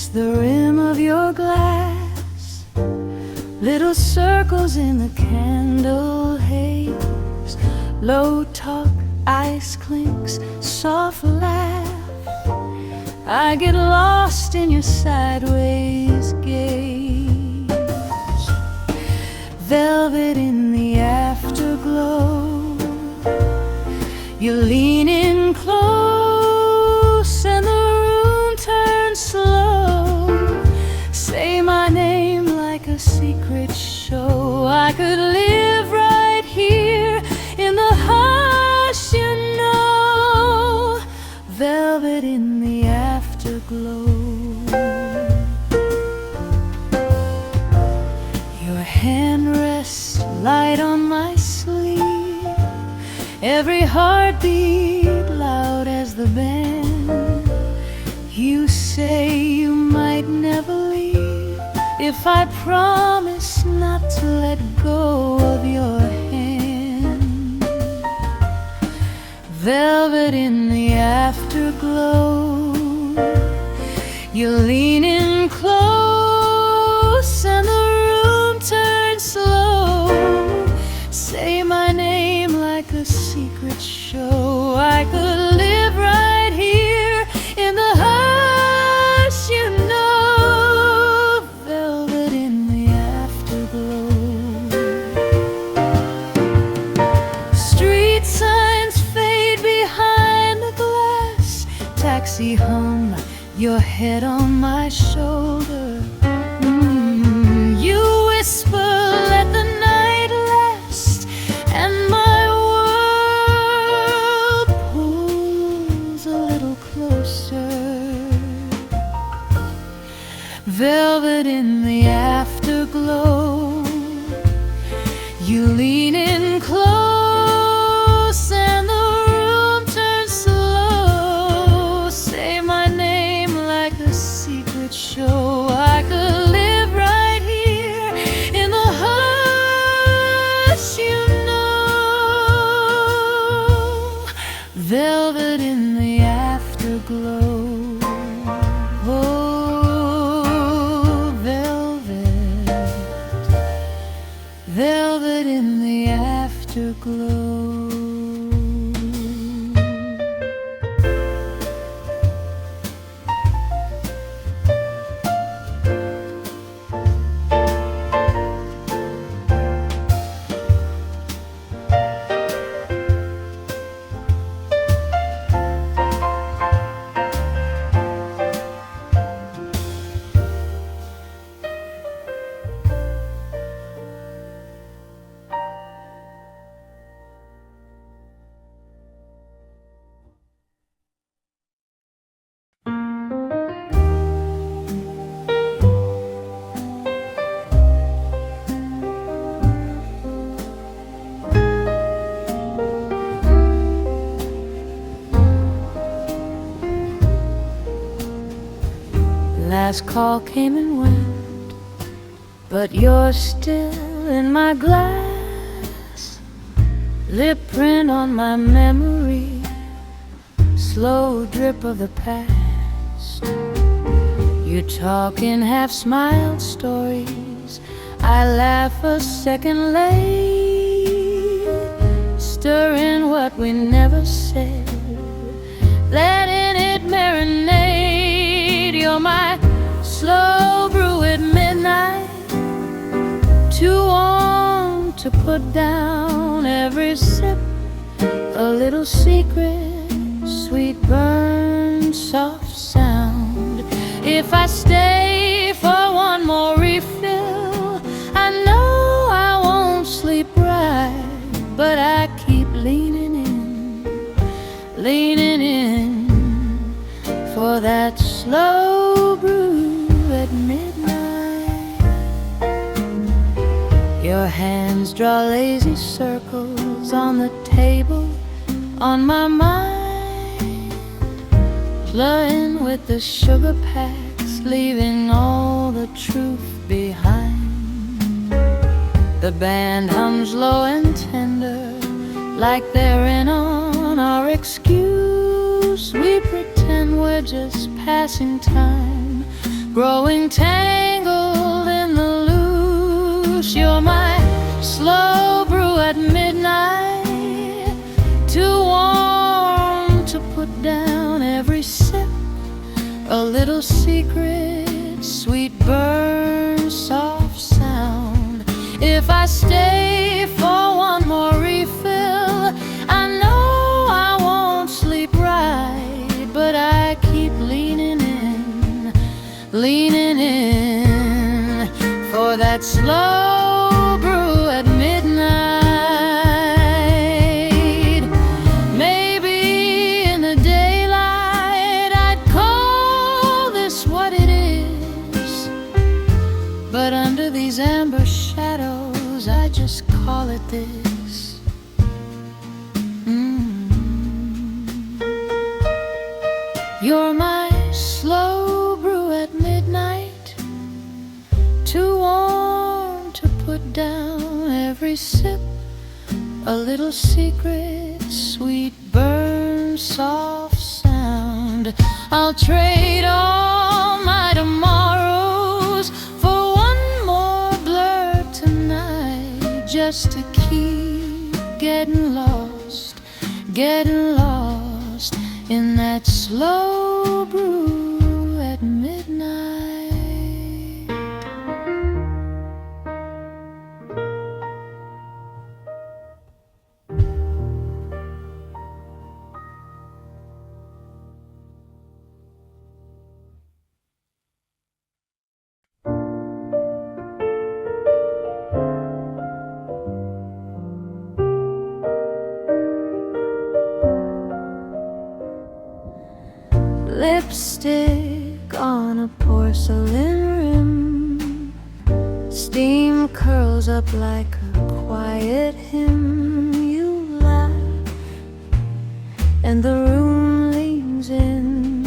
past the rim of your glass, little circles in the candle haze, low talk, ice clinks, soft laugh. I get lost in your sideways gaze, velvet in the afterglow. You lean in close and the room turns slow. Say my name like a secret show. I could live right here in the hush, you know. Velvet in the afterglow. Your hand rests light on my sleeve, every heartbeat loud as the band. You say you might never leave if I promise not to let go of your hand. Velvet in the afterglow. You lean in close and the room turns slow. Say my name like a secret show. I could live right here in the hush, you know. Velvet in the afterglow. Street signs fade behind the glass, taxi hum, your head on my shoulder. You whisper, let the night last, and my world pulls a little closer. Velvet in the afterglow. You lean in close and the room turns slow. Say my name like a secret show. I could live right here in the hush, you know. Velvet in the afterglow. Oh, velvet, velvet in the afterglow. Last call came and went, but you're still in my glass. Lip print on my memory, slow drip of the past. You talk in half-smiled stories, I laugh a second late, stirring what we never said, letting it marinate. You're my slow brew at midnight, too warm to put down. Every sip a little secret, sweet burn, soft sound. If I stay for one more refill, I know I won't sleep right, but I keep leaning in for that slow brew at midnight. Your hands draw lazy circles on the table, on my mind, playing with the sugar packs, leaving all the truth behind. The band hums low and tender, like they're in on our excuse. We pretend we're just passing time, growing tangled in the loose. You're my slow brew at midnight, too warm to put down every sip. A little secret, sweet burn, soft sound. If I stay for one more refill, I know I won't sleep right, but I keep leaning in for that slow brew at midnight. Maybe in the daylight I'd call this what it is, but under these amber shadows I just call it this. You're my slow brew at midnight, too warm to put down every sip. A little secret, sweet burn, soft sound. I'll trade all my tomorrows for one more blur tonight, just to keep getting lost in that slow brew at midnight. Lipstick on a porcelain rim, steam curls up like a quiet hymn. You laugh and the room leans in,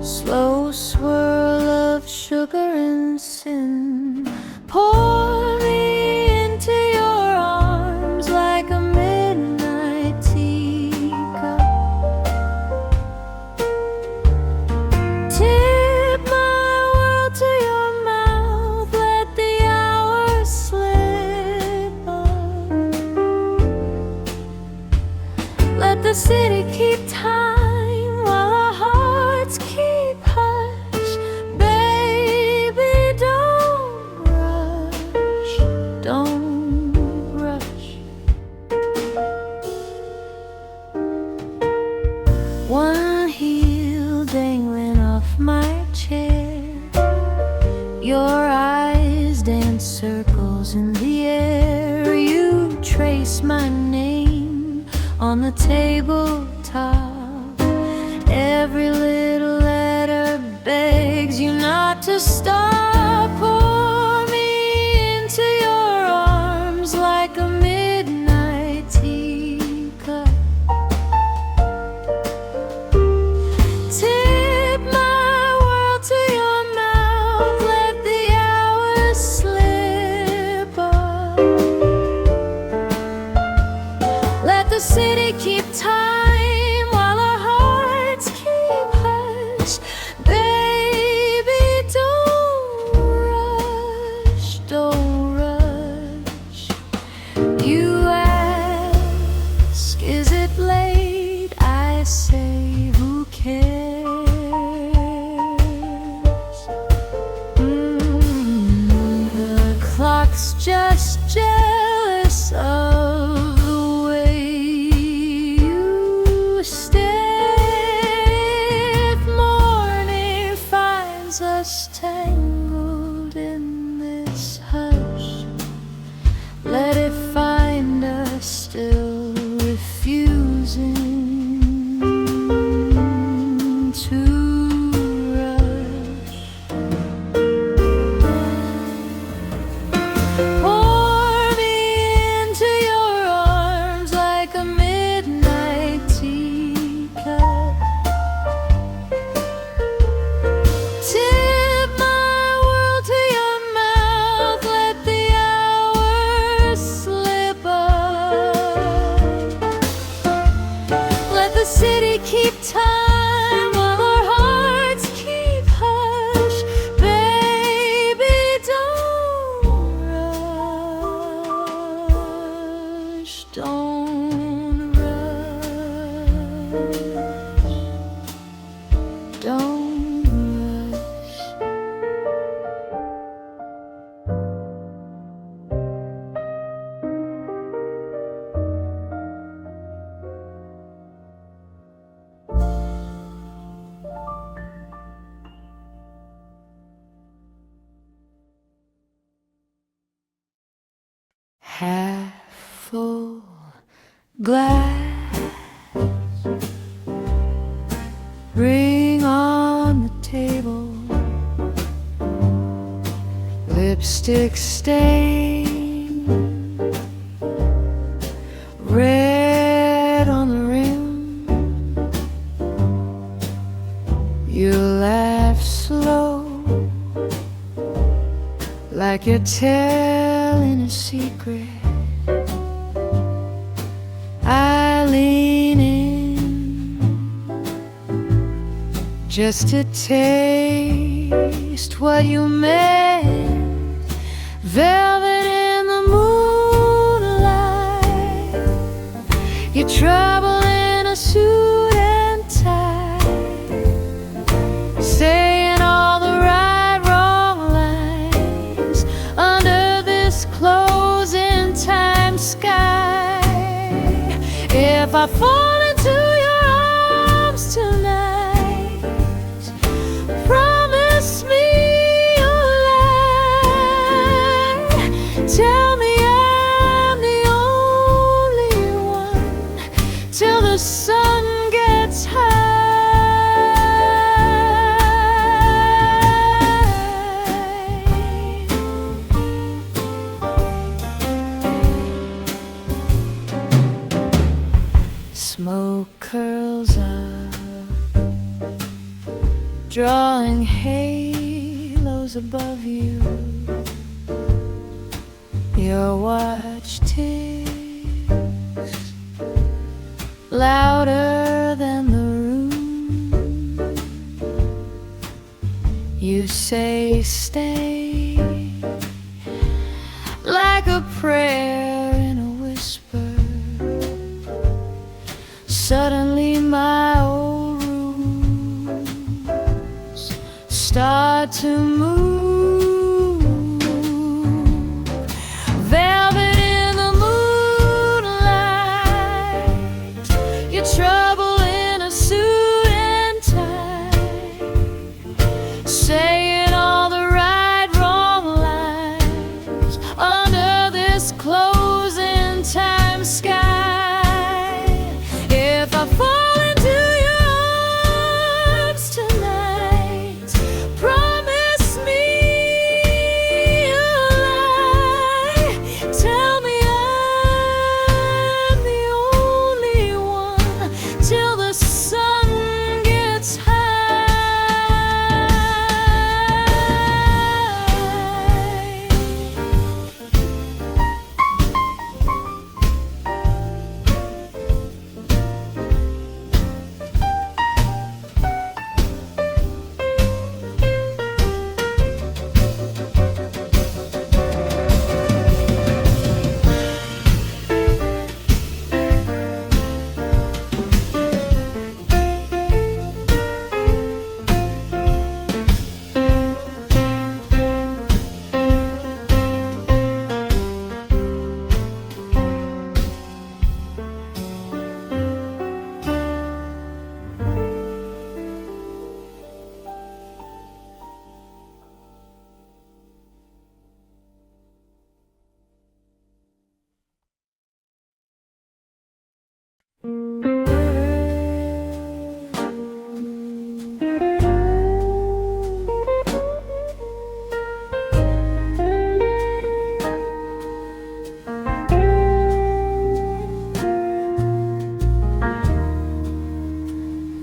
slow swirl of sugar and sin. Pour me into your arms like a midnight teacup. Tip my world to your mouth, let the hours slip up. Let the city keep time while our hearts keep hush. Baby, don't rush, don't rush. One heel dangling off my chair, your eyes dance circles in the air. You trace my name on the tabletop. Every little letter begs you not to stop. Pour me into your arms like a midnight teacup. Tip my world to your mouth, let the hours slip up. Let the city keep time while our hearts keep hush. Baby, don't rush, don't rush. You ask, is it late? I say, who cares? The clock's just jealous of the way you stay. If morning finds us tangled in this hush, let it find us still refusing to rush. Pour me into your half full glass. Ring on the table, lipstick stain, red on the rim. You laugh slow, like you're telling a secret. I lean in just to taste what you meant. Velvet in the moonlight, your trouble in a suit and tie, saying all the right wrong lines under this closing time sky. If I fall into your arms tonight, promise me you'll lie. Tell me I'm the only one till the sun gets high. Smoke curls up, drawing halos above you. Your watch ticks louder than the room. You say stay, like a prayer in a whisper. Suddenly my old rules start to move. Velvet in the moonlight, your trouble in a suit and tie, saying all the right wrong lines under this closing time sky. If I fall into your arms tonight, promise me you'll lie. Tell me I'm the only one till the sun gets high.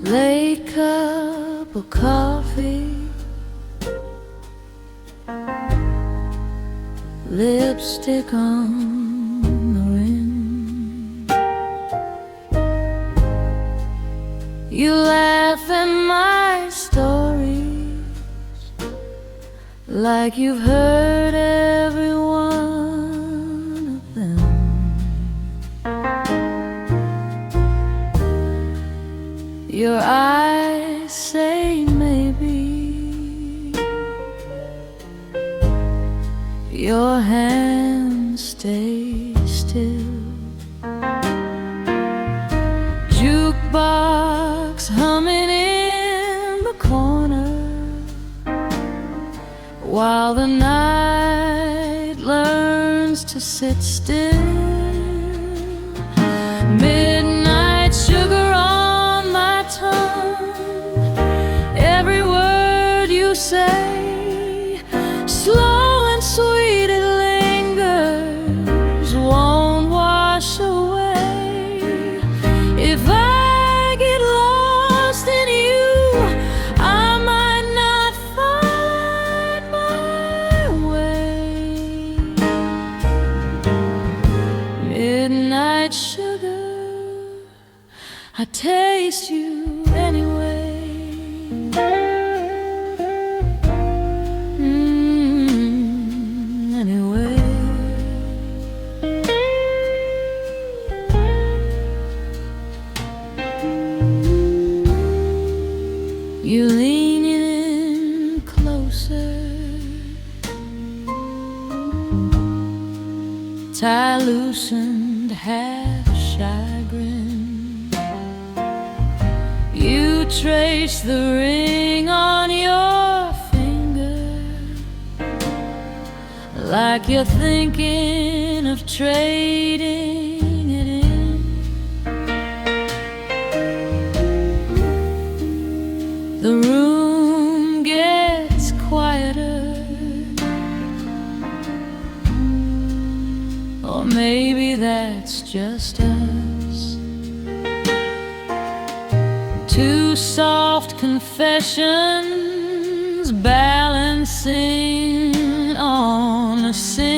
Late cup of coffee, lipstick on the rim. You laugh at my stories like you've heard every one of them. Your eyes say maybe, your hands stay still. Jukebox humming in the corner, while the night learns to sit still. Midnight sugar on my tongue, every word you say, slow and sweet it lingers, won't wash away. If I get lost in you, I might not find my way. Midnight sugar, I taste you anyway. Anyway. You lean in closer, tie loosened, half chagrin. You trace the ring on your finger, like you're thinking of trading it in. The room gets quieter, or maybe that's just us. Two soft confessions balancing on a single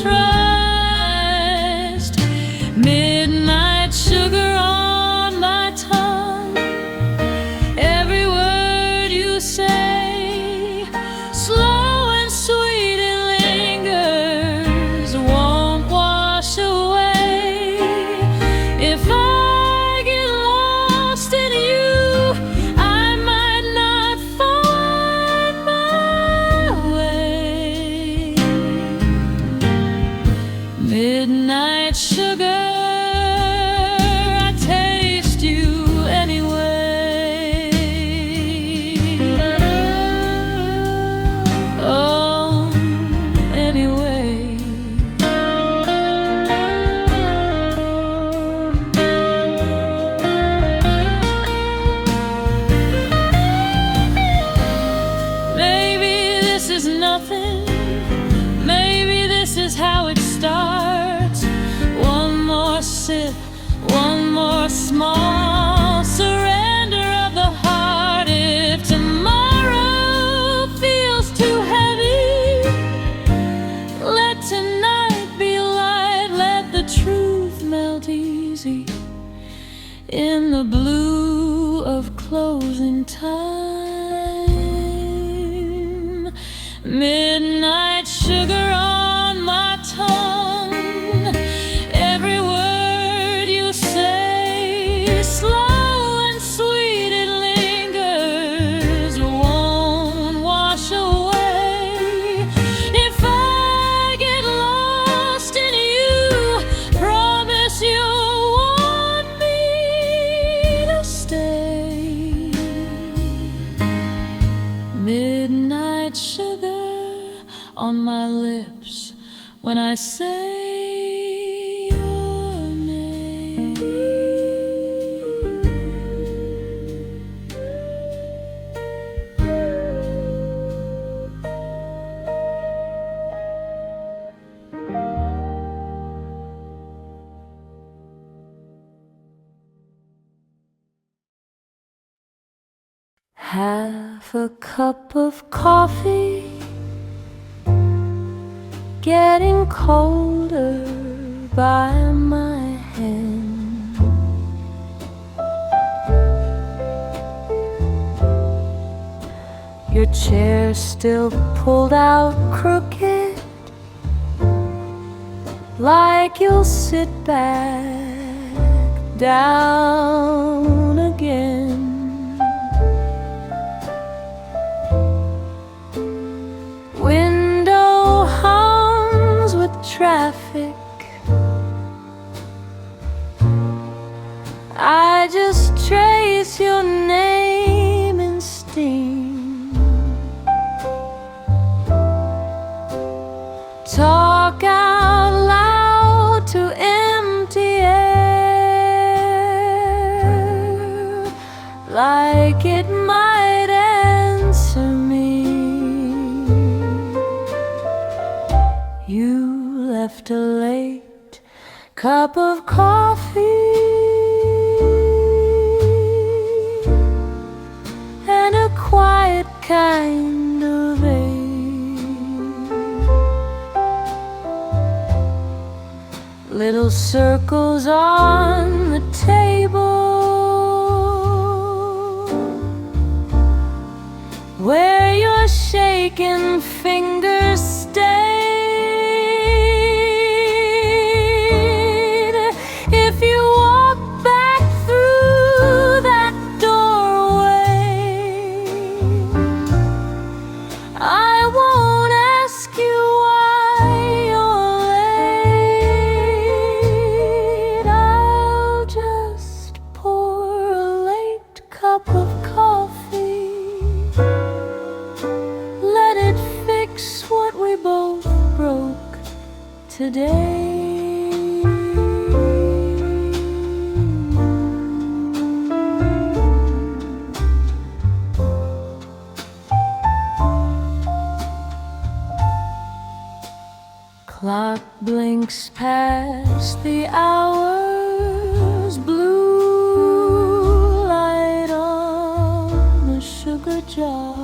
trust. Midnight sugar on my tongue, every word you say, slow and sweet it lingers, won't wash away. If I get lost in you, I might not find my way. Midnight sugar, I taste you anyway. Oh, anyway. Maybe this is nothing, maybe this is how it starts. One more sip, one more small surrender of the heart. If tomorrow feels too heavy, let tonight be light. Let the truth melt easy in the blue of closing time. Midnight sugar on my tongue, every word you say, slow and sweet it lingers, won't wash away. If I get lost in you, promise you'll want me to stay. Midnight sugar on my lips when I say your name. Half a cup of coffee, getting colder by my hand. Your chair still pulled out crooked, like you'll sit back down again. Window hums with traffic, I just trace your name in steam. left a late cup of coffee and a quiet kind of ache. Little circles on the table where your shaking fingers stayed. If you walk back through that doorway, I won't ask you why you're late. I'll just pour a late cup of coffee, let it fix what we both broke today. Clock blinks past the hours, blue light on the sugar jar.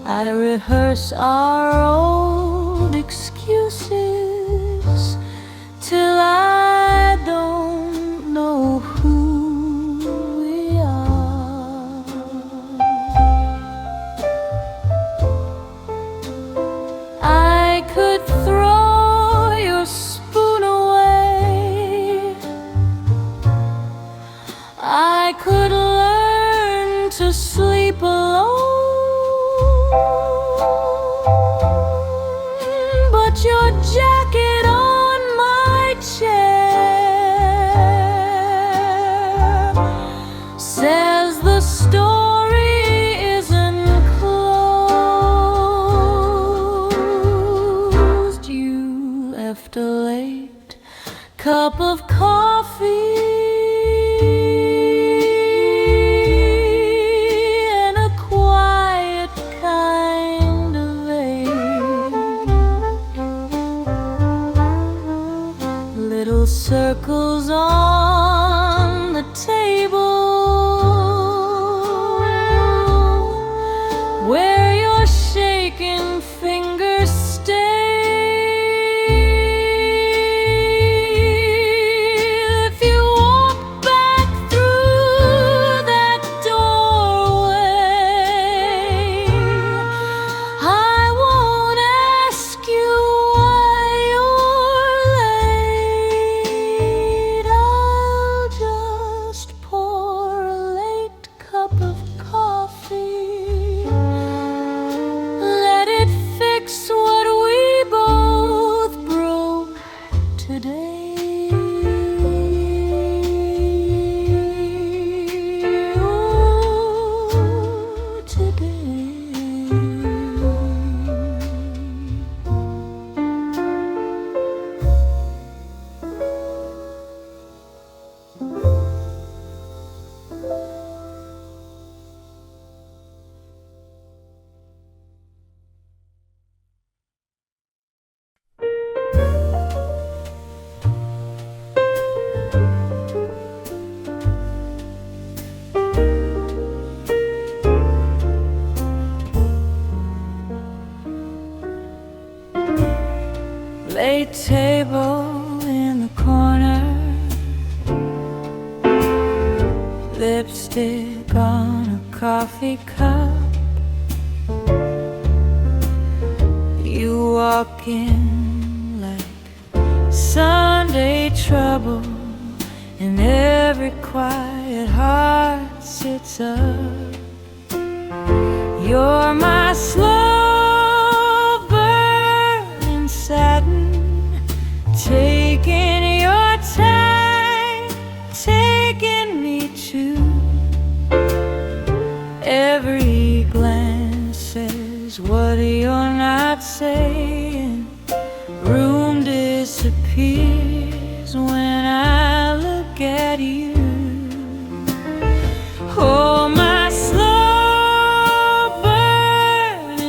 I rehearse our old excuses till I don't know who we are. I could throw your spoon away, I could learn to sleep alone, but your jacket on my chair says the story isn't closed. You left a late cup of coffee and a quiet kind of ache. Little circles on the table where your shaking fingers stay. If you walk back through that doorway, I won't ask you why you're late. I'll just pour a late cup of coffee, let it fix what we both broke today. Oh, today. Late table in the corner, lipstick on a coffee cup. You walk in like Sunday trouble, and every quiet heart sits up. You're my slow burning satin, taking your time, taking me to. Every glance says what you're not saying. Room disappears when I look at you. Oh, my slow burning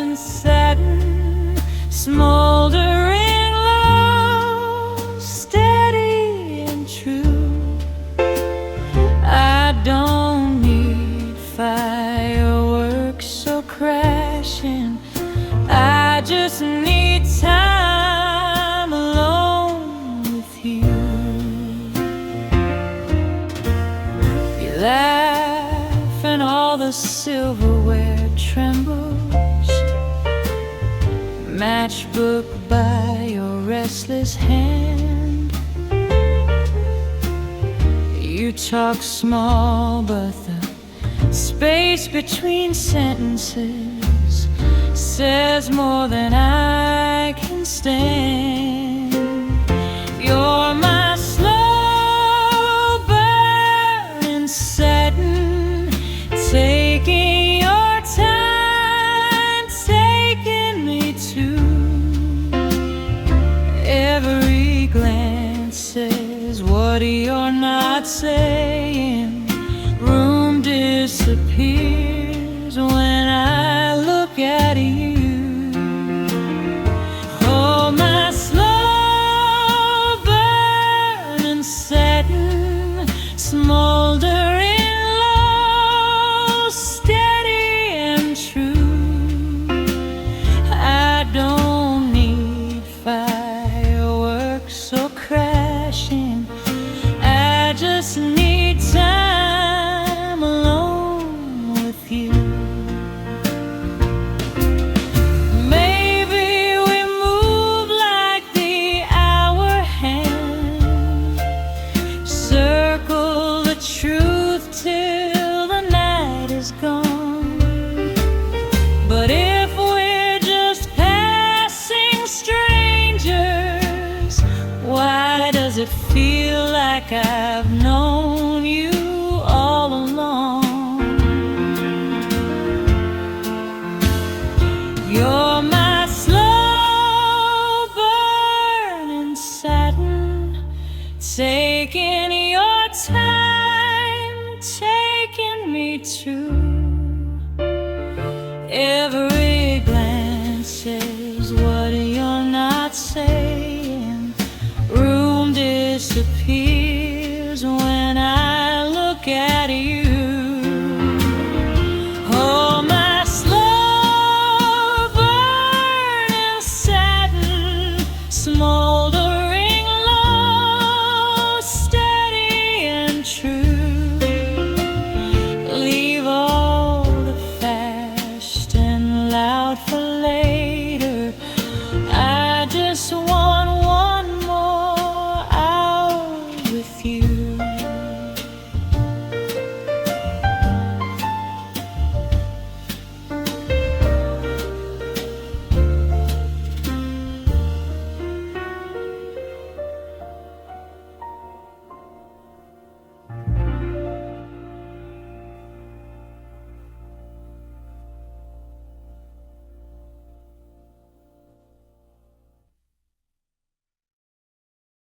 the silverware trembles, matchbook by your restless hand. You talk small, but the space between sentences says more than I can stand. You're my slow burning satin, taking your time, taking me to. Every glance says what you're not saying. Room disappears when I look at you. Oh, my slow burning satin, smoldering low, steady and true. I don't need fireworks or crashing, I just need time alone with you. Maybe we move like the hour hand, circle the truth till the night is gone. But if we're just passing strangers, why does it feel like I've known you all along? You're my slow burning satin, taking your time, taking me to. Every glance says what you're not saying. Room disappears